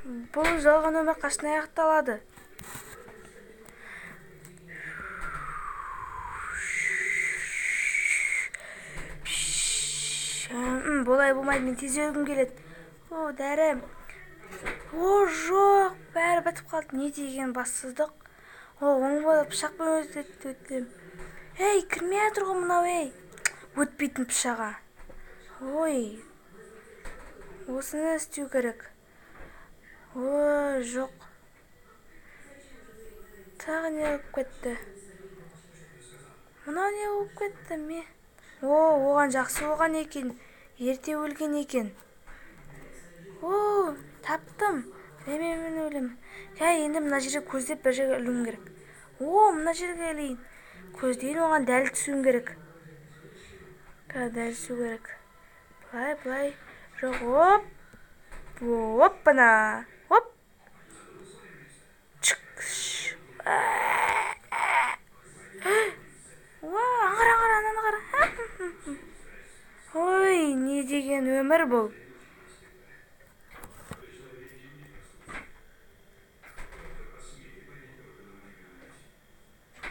Бұл жалған өмір қашан аяқталады? Болай болмайды, мен тез өлгім келеді. О, дәрім. О, жоқ, бәрі бітіп қалды. Не деген бассыздық. О, оң бола пышақпен өтем. Ей, кірмей жатыр ғой мынау, ей. Өтпейтін пышаға. Ой, осыны істеу керек. О, жоқ. Тағы не болып кетті? Мынау не болып кетті ме? О, оған жақсы болған екен. Ерте өлген екен. О, таптым. Мен өлем. Енді мына жерге көздеп бір жерге ілуім керек. О, мына жерге ілейін. Көздейін, оған дәл түсуім керек. Дәл түсу керек. Былай. Жоқ, оп. Оппана. Оп. Чық. Аңғара, ананы қара. Ой, не деген өмір бұл.